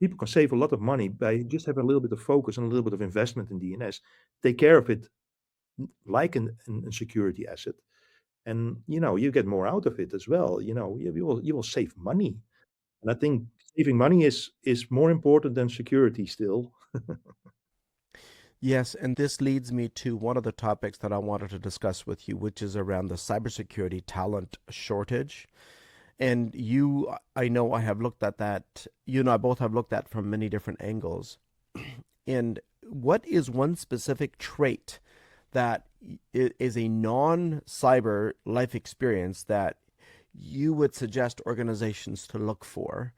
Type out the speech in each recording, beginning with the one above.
People can save a lot of money by just having a little bit of focus and a little bit of investment in DNS. Take care of it like an security asset, and you get more out of it as well. You will save money, and I think saving money is more important than security still. Yes, and this leads me to one of the topics that I wanted to discuss with you, which is around the cybersecurity talent shortage. And I know I have looked at that. You and I both have looked at from many different angles. And what is one specific trait that is a non-cyber life experience that you would suggest organizations to look for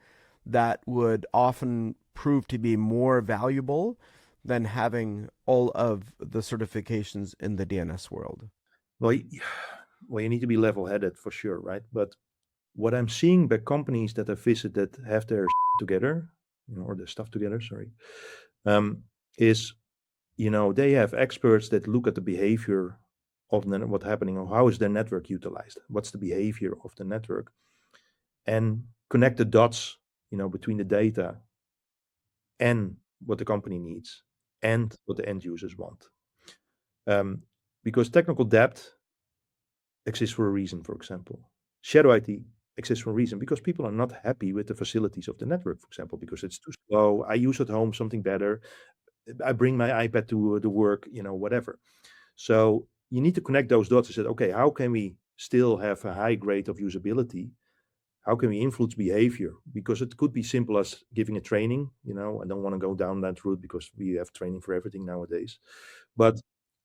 that would often prove to be more valuable than having all of the certifications in the DNS world? Well, well, you need to be level-headed for sure, right? But what I'm seeing by companies that I visit that have their together, or their stuff together, sorry, is they have experts that look at the behavior of what's happening, or how is their network utilized, what's the behavior of the network, and connect the dots, between the data and what the company needs and what the end users want. Because technical debt exists for a reason, for example. Shadow IT exists for a reason because people are not happy with the facilities of the network, for example, because it's too slow. I use at home something better. I bring my iPad to the work, whatever. So you need to connect those dots and say, okay, how can we still have a high grade of usability? How can we influence behavior? Because it could be simple as giving a training. I don't want to go down that route because we have training for everything nowadays. But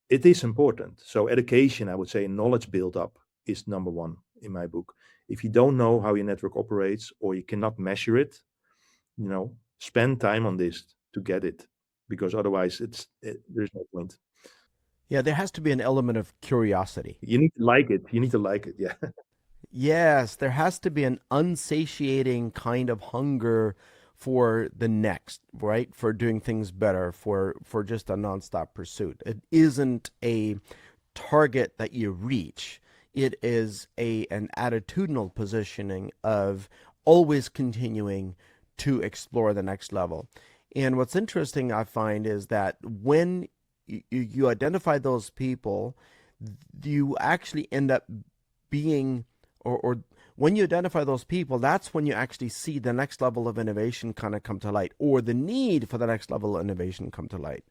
it is important. So education, I would say, knowledge build up is number one in my book. If you don't know how your network operates or you cannot measure it, spend time on this to get it, because otherwise there's no point. Yeah, there has to be an element of curiosity. You need to like it. You need to like it. Yeah. Yes, there has to be an unsatiating kind of hunger for the next, right? For doing things better, for just a nonstop pursuit. It isn't a target that you reach. It is an attitudinal positioning of always continuing to explore the next level. And what's interesting, I find, is that when you identify those people, you actually end up being, or when you identify those people, that's when you actually see the next level of innovation kind of come to light, or the need for the next level of innovation come to light.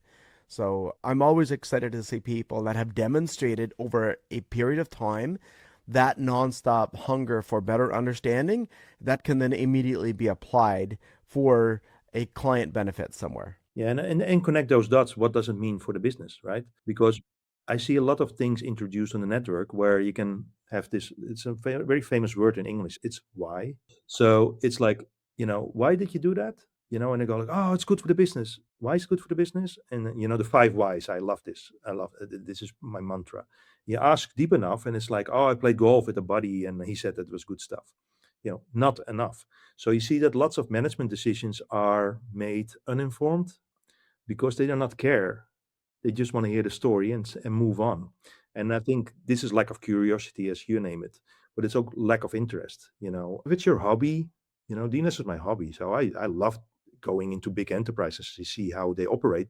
So I'm always excited to see people that have demonstrated over a period of time that nonstop hunger for better understanding that can then immediately be applied for a client benefit somewhere. Yeah, and connect those dots. What does it mean for the business, right? Because I see a lot of things introduced on the network where you can have this. It's a very famous word in English. It's why. So it's like, why did you do that? And they go like, oh, it's good for the business. Why is it good for the business? And the 5 whys. I love this. I love this is my mantra. You ask deep enough, and it's like, oh, I played golf with a buddy, and he said that was good stuff. Not enough. So you see that lots of management decisions are made uninformed because they do not care. They just want to hear the story and move on. And I think this is lack of curiosity, as you name it, but it's also lack of interest. If it's your hobby, DNS is my hobby, so I love going into big enterprises to see how they operate